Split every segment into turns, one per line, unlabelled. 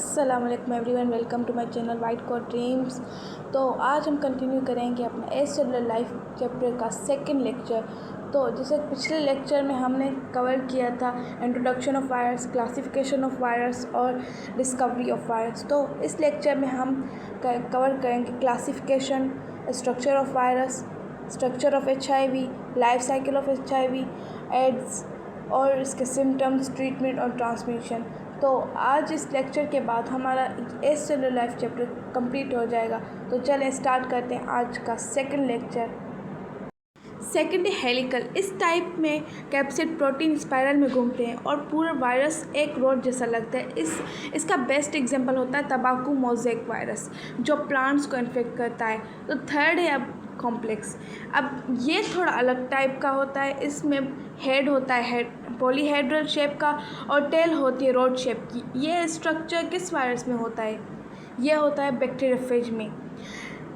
अस्सलाम वालेकुम everyone, welcome to my channel white coat dreams. तो आज हम कंटिन्यू करेंगे अपना एसेलुलर लाइफ चैप्टर का सेकंड लेक्चर। तो जैसे पिछले लेक्चर में हमने कवर किया था introduction of virus, classification of virus और डिस्कवरी ऑफ वायरस। तो इस लेक्चर में हम कवर करेंगे classification, structure of virus, structure of HIV, life cycle of HIV, AIDS और इसके सिम्टम्स, ट्रीटमेंट और ट्रांसमिशन। तो आज इस लेक्चर के बाद हमारा एसेलुलर लाइफ चैप्टर कंप्लीट हो जाएगा। तो चलें स्टार्ट करते हैं आज का सेकंड लेक्चर। Second helical. इस टाइप में कैप्सिड प्रोटीन स्पाइरल में घूमते हैं और पूरा वायरस एक रोड जैसा लगता है। इसका बेस्ट एग्जांपल होता है तंबाकू मोज़ेक वायरस जो प्लांट्स को इन्फेक्ट करता है। तो थर्ड है अब कॉम्प्लेक्स। अब ये थोड़ा अलग टाइप का होता है। इसमें हेड होता है पॉलीहेड्रल शेप का और टेल होती है रोड शेप की। ये स्ट्रक्चर किस वायरस में होता है? ये होता है बैक्टीरियोफेज में।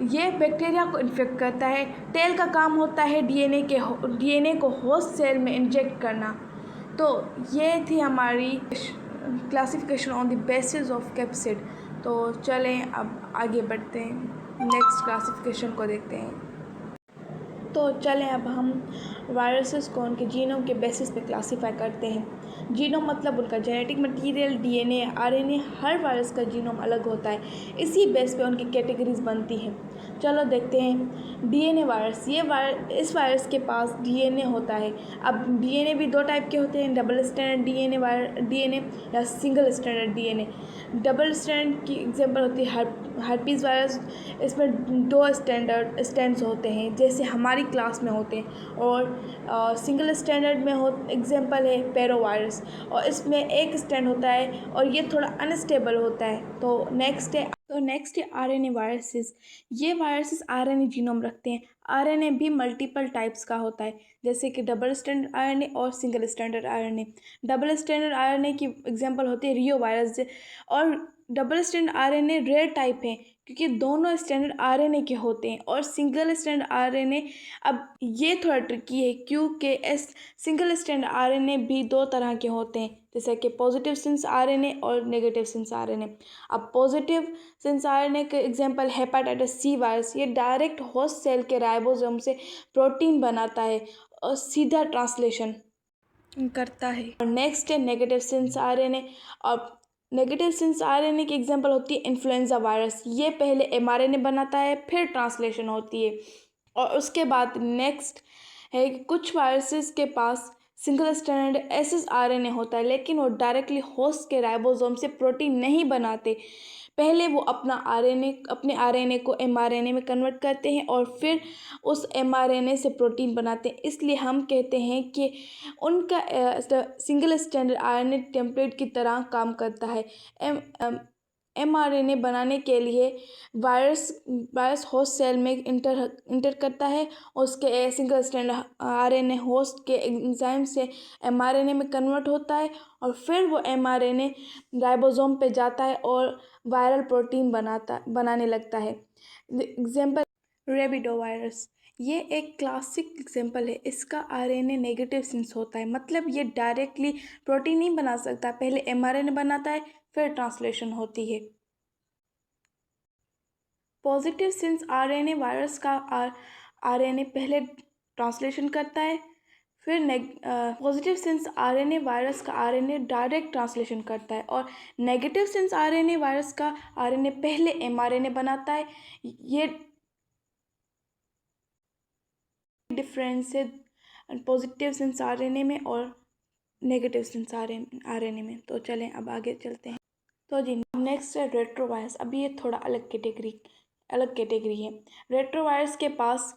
ये बैक्टीरिया को इन्फेक्ट करता है। टेल का काम होता है डीएनए को होस्ट सेल में इंजेक्ट करना। तो ये थी हमारी classification on the basis of capsid. तो चलें अब आगे बढ़ते हैं, नेक्स्ट क्लासिफिकेशन को देखते हैं। तो चलें अब हम वायरसेस को उनके जीनोम के बेसिस पे क्लासीफाई करते हैं। जीनोम मतलब उनका जेनेटिक मटेरियल, डीएनए, आरएनए। हर वायरस का जीनोम अलग होता है, इसी बेस पे उनकी कैटेगरीज बनती हैं। चलो देखते हैं डीएनए वायरस। इस वायरस के पास डीएनए होता है। अब डीएनए भी दो टाइप के होते हैं, डबल स्ट्रैंडेड डीएनए या single stranded DNA. Double strand की एग्जांपल होती है हर्पीज़ वायरस। इसमें दो स्ट्रैंड्स होते हैं जैसे हमारी क्लास में होते हैं। और सिंगल स्टैंडर्ड में एग्जांपल है पेरो वायरस, और इसमें एक स्टैंड होता है और ये थोड़ा अनस्टेबल होता है। तो नेक्स्ट है आरएनए वायरसेस। ये वायरसेस आरएनए जीनोम रखते हैं। आरएनए भी मल्टीपल टाइप्स का होता है, जैसे कि डबल स्टैंडर्ड आरएनए और single standard RNA. Double standard RNA की एग्जांपल होती है रियो वायरस। और double standard RNA rare type है क्योंकि दोनों स्टैंडर्ड आरएनए के होते हैं। और सिंगल स्टैंडर्ड आरएनए, अब ये थोड़ा ट्रिकी है क्योंकि सिंगल स्टैंडर्ड आरएनए भी दो तरह के होते हैं, जैसे कि पॉजिटिव सेंस आरएनए और नेगेटिव सेंस आरएनए। अब पॉजिटिव सेंस आरएनए के एग्जांपल हेपेटाइटिस सी वायरस। ये डायरेक्ट होस्ट सेल के राइबोसोम से प्रोटीन बनाता है और सीधा ट्रांसलेशन करता है। और नेक्स्ट है नेगेटिव सेंस आरएनए। और नेगेटिव सेंस आरएनए की एग्जांपल होती है इन्फ्लुएंजा वायरस। ये पहले एमआरएनए बनाता है, फिर ट्रांसलेशन होती है। और उसके बाद नेक्स्ट है कि कुछ वायरसेस के पास सिंगल स्ट्रैंडेड एसएसआरएनए होता है, लेकिन वो डायरेक्टली होस्ट के राइबोसोम से प्रोटीन नहीं बनाते। पहले वो अपने आरएनए को एमआरएनए में कन्वर्ट करते हैं और फिर उस एमआरएनए से प्रोटीन बनाते हैं। इसलिए हम कहते हैं कि उनका सिंगल स्ट्रैंडेड आरएनए टेम्पलेट की तरह काम करता है। एमआरएनए बनाने के लिए वायरस होस्ट सेल में इंटर करता है। उसके सिंगल स्ट्रैंड आरएनए होस्ट के एंजाइम से एमआरएनए में कन्वर्ट होता है और फिर वो एमआरएनए राइबोसोम पे जाता है और वायरल प्रोटीन बनाने लगता है। Example rhabdovirus. ये एक क्लासिक एग्जाम्पल है। इसका आरएनए नेगेटिव सेंस होता है, मतलब ये डायरेक्टली प्रोटीन नहीं बना सकता, पहले एमआरएनए बनाता है फिर ट्रांसलेशन होती है। पॉजिटिव सेंस आरएनए वायरस का आरएनए पहले ट्रांसलेशन करता है, फिर पॉजिटिव सेंस आरएनए वायरस का आरएनए डायरेक्ट ट्रांसलेशन करता है। और नेगेटिव सेंस आरएनए वायरस का आरएनए पहले एमआरएनए बनाता है। ये डिफरेंस है पॉजिटिव सेंस आरएनए में और नेगेटिव सेंस आरएनए में। तो चलें अब आगे चलते हैं। तो जी नेक्स्ट है रेट्रोवायरस। अभी ये थोड़ा अलग कैटेगरी है। रेट्रोवायरस के पास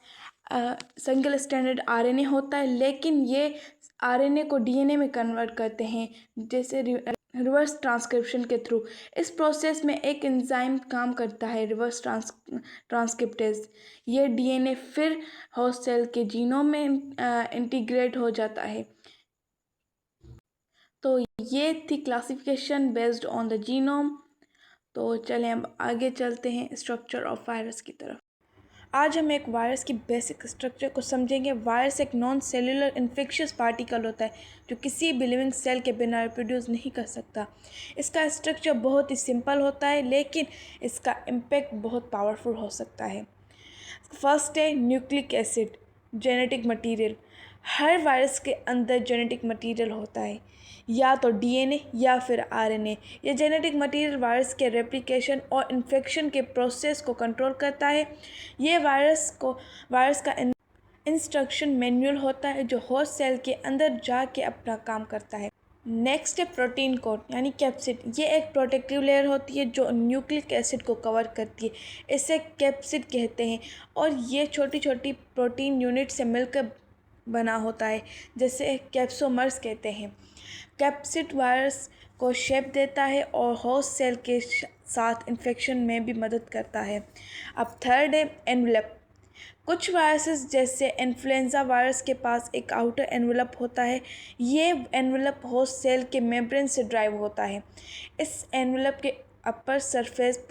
सिंगल स्टैंडर्ड आरएनए होता है, लेकिन ये आरएनए को डीएनए में कन्वर्ट करते हैं, जैसे रिवर्स ट्रांसक्रिप्शन के थ्रू। इस प्रोसेस में एक एंजाइम काम करता है, रिवर्स ट्रांसक्रिप्टेज। ये डीएनए फिर होस्ट सेल के जीनोम में इंटीग्रेट हो जाता है। तो ये थी classification based on the genome. तो चलें अब आगे चलते हैं स्ट्रक्चर ऑफ वायरस की तरफ। आज हम एक वायरस की बेसिक स्ट्रक्चर को समझेंगे। वायरस एक नॉन सेलुलर इन्फेक्शियस पार्टिकल होता है जो किसी भी लिविंग सेल के बिना रिप्रोड्यूस नहीं कर सकता। इसका स्ट्रक्चर बहुत ही सिंपल होता है, लेकिन इसका इम्पैक्ट बहुत पावरफुल हो सकता है। फर्स्ट है न्यूक्लिक एसिड, जेनेटिक मटेरियल। हर वायरस के अंदर जेनेटिक मटेरियल होता है, या तो डीएनए या फिर आरएनए। ये जेनेटिक मटेरियल वायरस के रेप्लिकेशन और इन्फेक्शन के प्रोसेस को कंट्रोल करता है। ये वायरस का इंस्ट्रक्शन मैनुअल होता है जो होस्ट सेल के अंदर जाके अपना काम करता है। नेक्स्ट है प्रोटीन कोट यानी कैप्सिड। ये एक प्रोटेक्टिव लेयर होती है जो न्यूक्लिक एसिड को कवर करती है। इसे कैप्सिड कहते हैं और ये छोटी छोटी प्रोटीन यूनिट से मिलकर बना होता है, जैसे कैप्सोमर्स कहते हैं। कैप्सिड वायरस को शेप देता है और होस्ट सेल के साथ इन्फेक्शन में भी मदद करता है। अब थर्ड है एनवेलप। कुछ वायरसेस जैसे इन्फ्लुएंजा वायरस के पास एक आउटर एनवेलप होता है। ये एनवेलप होस्ट सेल के मेम्ब्रेन से ड्राइव होता है। इस एनवेलप के अपर सरफेस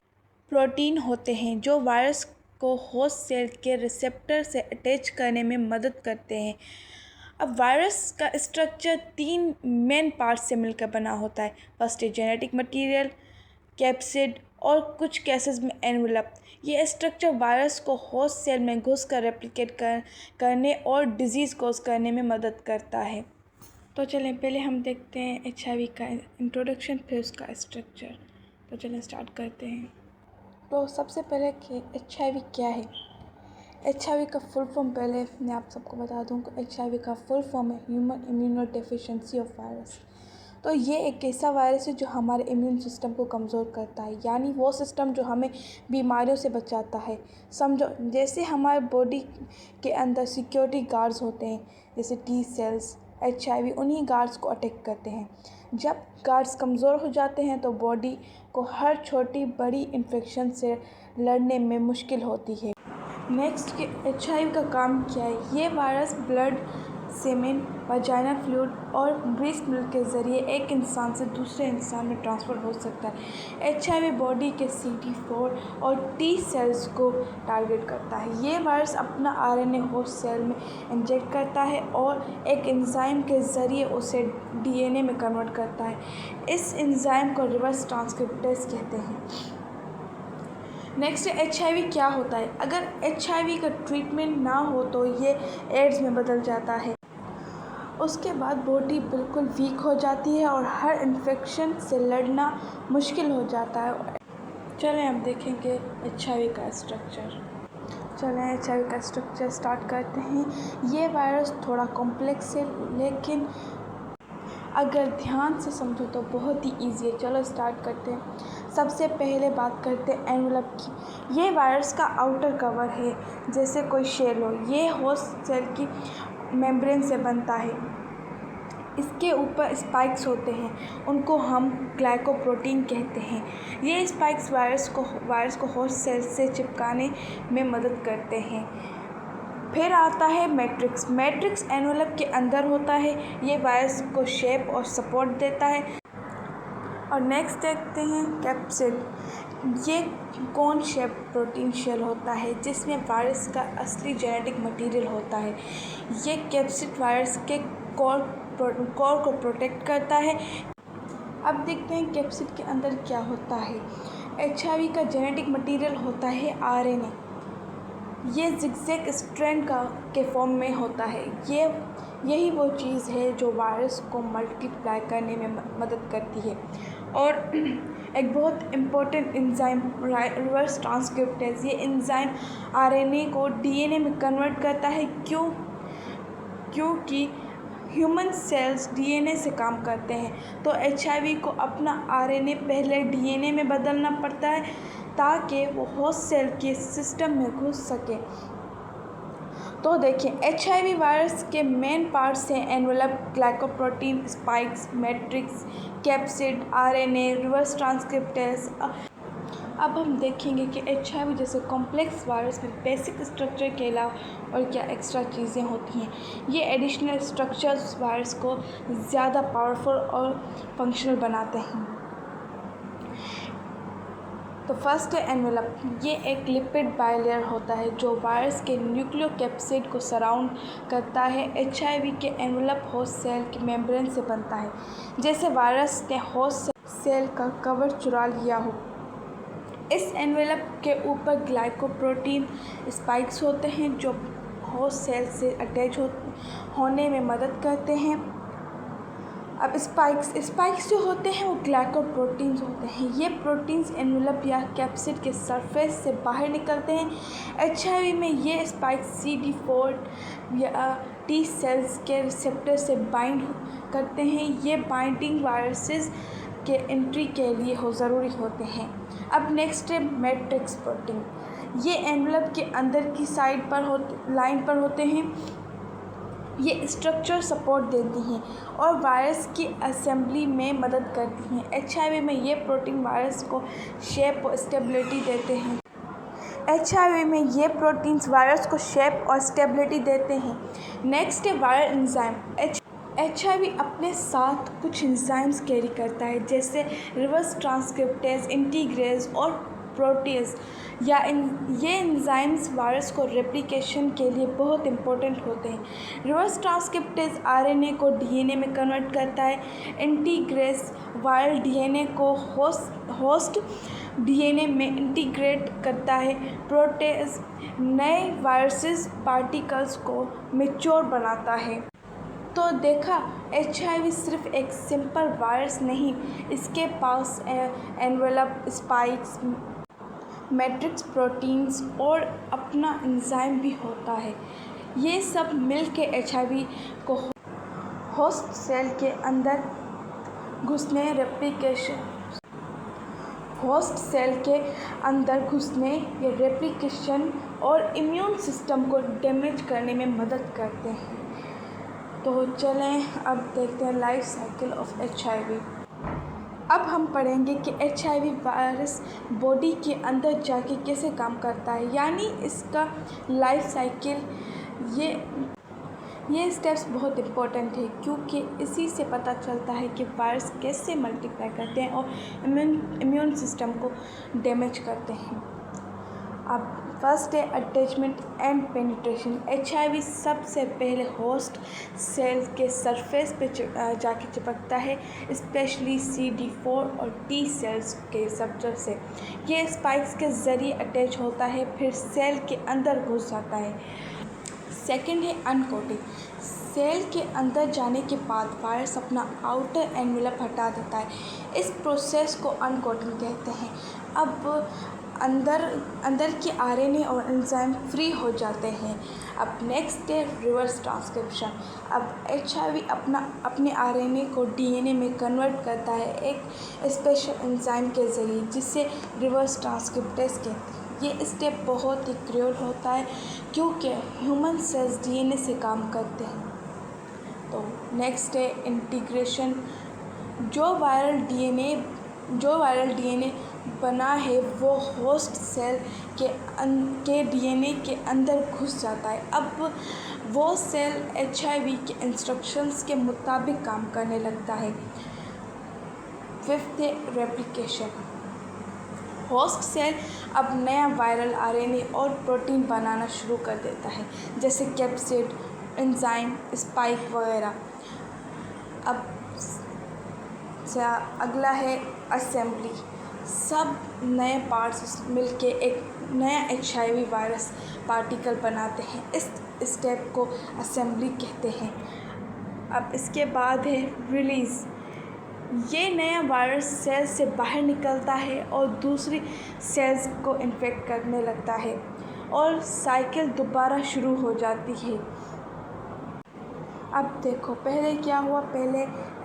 प्रोटीन होते हैं जो वायरस को होस्ट सेल के रिसेप्टर से अटैच करने में मदद करते हैं। अब वायरस का स्ट्रक्चर 3 मेन पार्ट से मिलकर बना होता है। फर्स्ट है जेनेटिक मटेरियल, कैप्सिड और कुछ केसेस में एनवेलप। ये स्ट्रक्चर वायरस को होस्ट सेल में घुसकर रेप्लिकेट करने और डिजीज़ कोज करने में मदद करता है। तो चलें पहले हम देखते हैं HIV का इंट्रोडक्शन, फिर उसका स्ट्रक्चर। तो चलें स्टार्ट करते हैं। तो सबसे पहले कि HIV क्या है। HIV का फुल फॉर्म पहले मैं आप सबको बता दूं कि HIV का फुल फॉर्म है human immuno deficiency of virus. तो ये एक ऐसा वायरस है जो हमारे इम्यून सिस्टम को कमज़ोर करता है, यानी वो सिस्टम जो हमें बीमारियों से बचाता है। समझो जैसे हमारे बॉडी के अंदर सिक्योरिटी गार्ड्स होते हैं, जैसे T सेल्स, HIV उन्हीं गार्ड्स को अटैक करते हैं। जब गार्ड्स कमज़ोर हो जाते हैं तो बॉडी को हर छोटी बड़ी इन्फेक्शन से लड़ने में मुश्किल होती है। नेक्स्ट कि HIV का काम क्या है। ये वायरस ब्लड, सेमेन, वाजाइनल फ्लूइड और ब्रेस्ट मिल्क के ज़रिए एक इंसान से दूसरे इंसान में ट्रांसफ़र हो सकता है। HIV बॉडी के CD4 और T सेल्स को टारगेट करता है। ये वायरस अपना RNA होस्ट सेल में इंजेक्ट करता है और एक एंजाइम के ज़रिए उसे DNA में कन्वर्ट करता है। इस एंजाइम को रिवर्स ट्रांसक्रिप्टेज कहते हैं। नेक्स्ट HIV क्या होता है। अगर HIV का ट्रीटमेंट ना हो तो ये एड्स में बदल जाता है। उसके बाद बॉडी बिल्कुल वीक हो जाती है और हर इन्फेक्शन से लड़ना मुश्किल हो जाता है। चलें अब देखेंगे HIV का स्ट्रक्चर। चलें HIV का स्ट्रक्चर स्टार्ट करते हैं। ये वायरस थोड़ा कॉम्प्लेक्स है, लेकिन अगर ध्यान से समझो तो बहुत ही ईजी है। चलो स्टार्ट करते हैं। सबसे पहले बात करते हैं एनवेलप की। ये वायरस का आउटर कवर है, जैसे कोई शेल हो। ये होस्ट सेल की मेम्ब्रेन से बनता है। इसके ऊपर स्पाइक्स होते हैं, उनको हम ग्लाइकोप्रोटीन कहते हैं। ये स्पाइक्स वायरस को होस्ट सेल से चिपकाने में मदद करते हैं। फिर आता है मैट्रिक्स एनवेलप के अंदर होता है। ये वायरस को शेप और सपोर्ट देता है। और नेक्स्ट देखते हैं कैप्सिड। ये कोन शेप प्रोटीन शेल होता है जिसमें वायरस का असली जेनेटिक मटेरियल होता है। ये कैप्सिड वायरस के कोर को प्रोटेक्ट करता है। अब देखते हैं कैप्सिड के अंदर क्या होता है। HIV का जेनेटिक मटेरियल होता है RNA। ये जिगजैग स्ट्रैंड के फॉर्म में होता है। यही वो चीज़ है जो वायरस को मल्टीप्लाई करने में मदद करती है। और एक बहुत इम्पोर्टेंट एंजाइम रिवर्स ट्रांसक्रिप्टेज। ये एंजाइम RNA को DNA में कन्वर्ट करता है। क्योंकि ह्यूमन सेल्स DNA से काम करते हैं, तो HIV को अपना RNA पहले DNA में बदलना पड़ता है ताकि वो होस्ट सेल के सिस्टम में घुस सके। तो देखिए HIV वायरस के मेन पार्ट्स हैं envelope, glycoprotein, spikes, matrix, capsid, RNA, reverse transcriptase. अब हम देखेंगे कि HIV जैसे कॉम्प्लेक्स वायरस में बेसिक स्ट्रक्चर के अलावा और क्या एक्स्ट्रा चीज़ें होती हैं। ये एडिशनल स्ट्रक्चर्स वायरस को ज़्यादा पावरफुल और फंक्शनल बनाते हैं। तो फर्स्ट है एनवेलप। ये एक लिपिड बाइलेयर होता है जो वायरस के न्यूक्लियोकैप्सिड को सराउंड करता है। एचआईवी के एनवेलप होस्ट सेल की मेम्ब्रेन से बनता है, जैसे वायरस ने होस्ट सेल का कवर चुरा लिया हो। इस एनवेलप के ऊपर ग्लाइकोप्रोटीन स्पाइक्स होते हैं जो होस्ट सेल से अटैच होने में मदद करते हैं। अब स्पाइक्स जो होते हैं वो ग्लाइकोप्रोटीन्स होते हैं। ये प्रोटीन्स एनवेलप या कैप्सिड के सरफेस से बाहर निकलते हैं। एचआईवी में ये स्पाइक्स CD4 या टी सेल्स के रिसेप्टर से बाइंड करते हैं। ये बाइंडिंग वायरसेस के एंट्री के लिए ज़रूरी होते हैं। अब नेक्स्ट है मैट्रिक्स प्रोटीन। ये एनवेलप के अंदर की साइड पर लाइन पर होते हैं। ये स्ट्रक्चर सपोर्ट देती हैं और वायरस की असेंबली में मदद करती हैं। एचआईवी में ये प्रोटीन वायरस को शेप और स्टेबिलिटी देते हैं। एचआईवी में ये प्रोटीन्स वायरस को शेप और स्टेबिलिटी देते हैं। नेक्स्ट है वायरल एंजाइम। एचआईवी अपने साथ कुछ एंजाइम्स कैरी करता है, जैसे रिवर्स ट्रांसक्रिप्टेज, इंटीग्रेज और प्रोटीज। ये एंजाइम्स वायरस को रेप्लिकेशन के लिए बहुत इंपॉर्टेंट होते हैं। रिवर्स ट्रांसक्रिप्टेज आरएनए को डीएनए में कन्वर्ट करता है। इंटीग्रेज वायरल डीएनए को होस्ट डीएनए में इंटीग्रेट करता है। प्रोटेज नए वायरसेस पार्टिकल्स को मैच्योर बनाता है। तो देखा, एचआईवी सिर्फ एक सिंपल वायरस नहीं, इसके पास एनवेलप, स्पाइक्स, मैट्रिक्स प्रोटीन्स और अपना एंजाइम भी होता है। ये सब मिलके एचआईवी को होस्ट सेल के अंदर घुसने, या रेप्लिकेशन और इम्यून सिस्टम को डैमेज करने में मदद करते हैं। तो चलें अब देखते हैं लाइफ साइकिल ऑफ एचआईवी। अब हम पढ़ेंगे कि एचआईवी वायरस बॉडी के अंदर जाके कैसे काम करता है, यानी इसका लाइफ साइकिल। ये स्टेप्स बहुत इम्पोर्टेंट है क्योंकि इसी से पता चलता है कि वायरस कैसे मल्टीप्लाई करते हैं और इम्यून सिस्टम को डैमेज करते हैं। अब फर्स्ट है अटैचमेंट एंड पेनिट्रेशन। एचआईवी सबसे पहले होस्ट सेल के सरफेस पे जाके चिपकता है, स्पेशली CD4 और टी सेल्स के रिसेप्टर से। ये स्पाइक्स के ज़रिए अटैच होता है, फिर सेल के अंदर घुस जाता है। सेकंड है अनकोटिंग। सेल के अंदर जाने के बाद वायरस अपना आउटर एनवेलप हटा देता है। इस प्रोसेस को अनकोटिंग कहते हैं। अब अंदर के आरएनए और एंजाइम फ्री हो जाते हैं। अब नेक्स्ट है रिवर्स ट्रांसक्रिप्शन। अब एचआईवी अपने आरएनए को डीएनए में कन्वर्ट करता है एक स्पेशल एंजाइम के ज़रिए, जिसे रिवर्स ट्रांसक्रिप्टेज कहते हैं। ये स्टेप बहुत ही क्रूशियल होता है क्योंकि ह्यूमन सेल्स डीएनए से काम करते हैं। तो नेक्स्ट है इंटीग्रेशन। जो वायरल डीएनए बना है वो होस्ट सेल के डीएनए के अंदर घुस जाता है। अब वो सेल एचआईवी के इंस्ट्रक्शंस के मुताबिक काम करने लगता है। फिफ्थ है रेप्लिकेशन। होस्ट सेल अब नया वायरल आरएनए और प्रोटीन बनाना शुरू कर देता है, जैसे कैप्सिड, एंजाइम, स्पाइक वगैरह। अब अगला है असेंबली। सब नए पार्ट्स मिलके एक नया एचआईवी वायरस पार्टिकल बनाते हैं। इस स्टेप को असेंबली कहते हैं। अब इसके बाद है रिलीज़। ये नया वायरस सेल से बाहर निकलता है और दूसरी सेल्स को इन्फेक्ट करने लगता है और साइकिल दोबारा शुरू हो जाती है। अब देखो, पहले क्या हुआ, पहले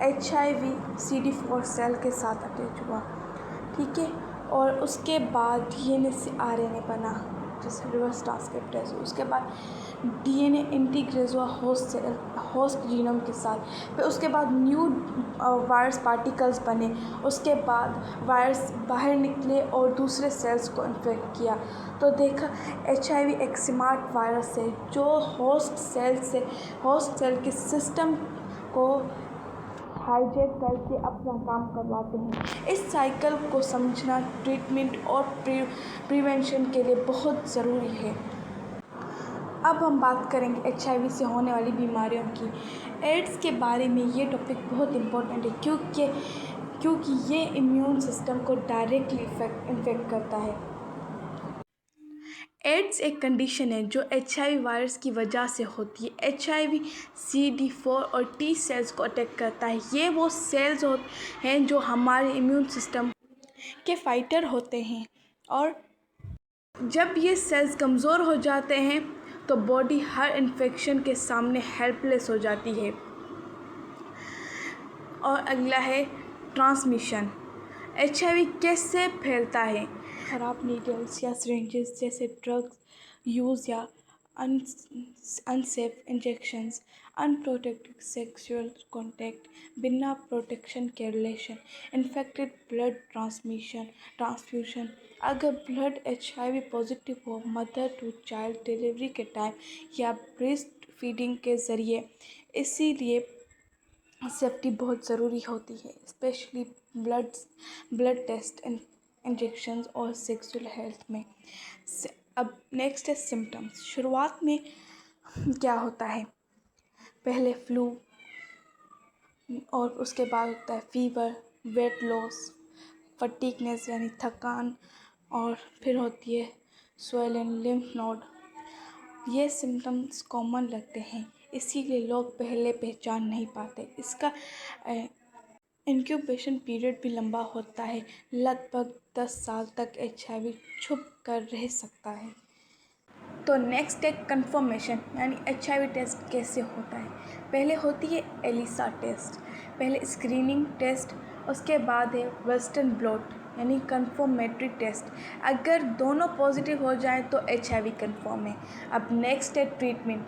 एचआईवी CD4 सेल के साथ अटैच हुआ, ठीक है, और उसके बाद डीएनए से आरएनए बना, जैसे रिवर्स ट्रांसक्रिप्टेज। उसके बाद डीएनए इंटीग्रेज हुआ होस्ट जीनोम के साथ। फिर उसके बाद न्यू वायरस पार्टिकल्स बने। उसके बाद वायरस बाहर निकले और दूसरे सेल्स को इन्फेक्ट किया। तो देखा, एचआईवी एक स्मार्ट वायरस है जो होस्ट सेल के सिस्टम को हाईजैक करके अपना काम करवाते हैं। इस साइकिल को समझना ट्रीटमेंट और प्रिवेंशन के लिए बहुत ज़रूरी है। अब हम बात करेंगे HIV से होने वाली बीमारियों की। एड्स के बारे में ये टॉपिक बहुत इम्पोर्टेंट है क्योंकि ये इम्यून सिस्टम को डायरेक्टली इन्फेक्ट करता है। एड्स एक कंडीशन है जो HIV वायरस की वजह से होती है। HIV CD4 और T सेल्स को अटैक करता है। ये वो सेल्स हैं जो हमारे इम्यून सिस्टम के फाइटर होते हैं, और जब ये सेल्स कमज़ोर हो जाते हैं तो बॉडी हर इन्फेक्शन के सामने हेल्पलेस हो जाती है। और अगला है ट्रांसमिशन। HIV कैसे फैलता है? खराब नीडल्स या सिरिंजेस जैसे ड्रग्स यूज़ या unsafe injections, unprotected sexual contact, बिना प्रोटेक्शन के रिलेशन, इन्फेक्टेड ब्लड ट्रांसफ्यूशन। अगर ब्लड HIV पॉजिटिव हो मदर टू चाइल्ड डिलीवरी के टाइम या ब्रेस्ट फीडिंग के ज़रिए, इसीलिए सेफ्टी बहुत ज़रूरी होती है, स्पेशली ब्लड टेस्ट, इंजेक्शंस और सेक्सुअल हेल्थ में। अब नेक्स्ट है सिम्टम्स। शुरुआत में क्या होता है? पहले फ्लू, और उसके बाद होता है फीवर, वेट लॉस, फटीगनेस यानी थकान, और फिर होती है स्वेलन लिम्फ नोड। ये सिम्टम्स कॉमन लगते हैं, इसीलिए लोग पहले पहचान नहीं पाते। इसका इंक्यूबेशन पीरियड भी लंबा होता है, लगभग 10 साल तक HIV छुप कर रह सकता है। तो नेक्स्ट है कंफर्मेशन, यानी HIV टेस्ट कैसे होता है। पहले होती है एलिसा टेस्ट, पहले स्क्रीनिंग टेस्ट, उसके बाद है वेस्टर्न ब्लॉट यानी कंफर्मेटरी टेस्ट। अगर दोनों पॉजिटिव हो जाए तो HIV कंफर्म है। अब नेक्स्ट है ट्रीटमेंट,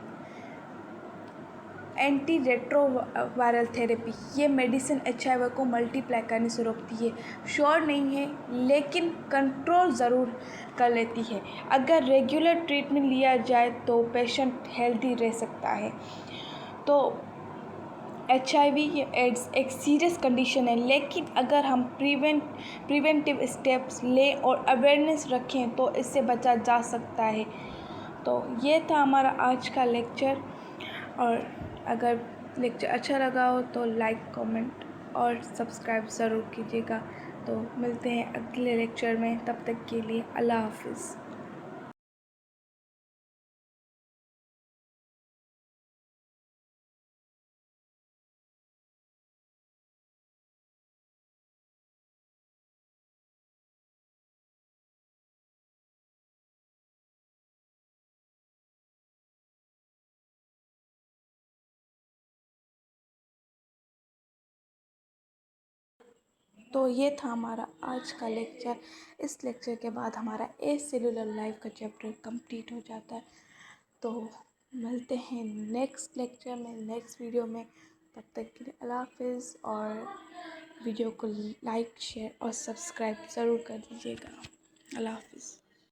एंटी रेट्रोवायरल थेरेपी। ये मेडिसिन HIV को मल्टीप्लाई करने से रोकती है। श्योर नहीं है लेकिन कंट्रोल ज़रूर कर लेती है। अगर रेगुलर ट्रीटमेंट लिया जाए तो पेशेंट हेल्दी रह सकता है। तो HIV एड्स एक सीरियस कंडीशन है, लेकिन अगर हम प्रिवेंटिव स्टेप्स लें और अवेयरनेस रखें तो इससे बचा जा सकता है। तो ये था हमारा आज का लेक्चर, और अगर लेक्चर अच्छा लगा हो तो लाइक, कमेंट और सब्सक्राइब ज़रूर कीजिएगा। तो मिलते हैं अगले लेक्चर में, तब तक के लिए अल्लाह हाफिज़। तो ये था हमारा आज का लेक्चर। इस लेक्चर के बाद हमारा ए सेलुलर लाइफ का चैप्टर कंप्लीट हो जाता है। तो मिलते हैं नेक्स्ट लेक्चर में, नेक्स्ट वीडियो में। तब तक के लिए अल्लाह हाफिज़, और वीडियो को लाइक, शेयर और सब्सक्राइब ज़रूर कर दीजिएगा। अल्लाह हाफिज़।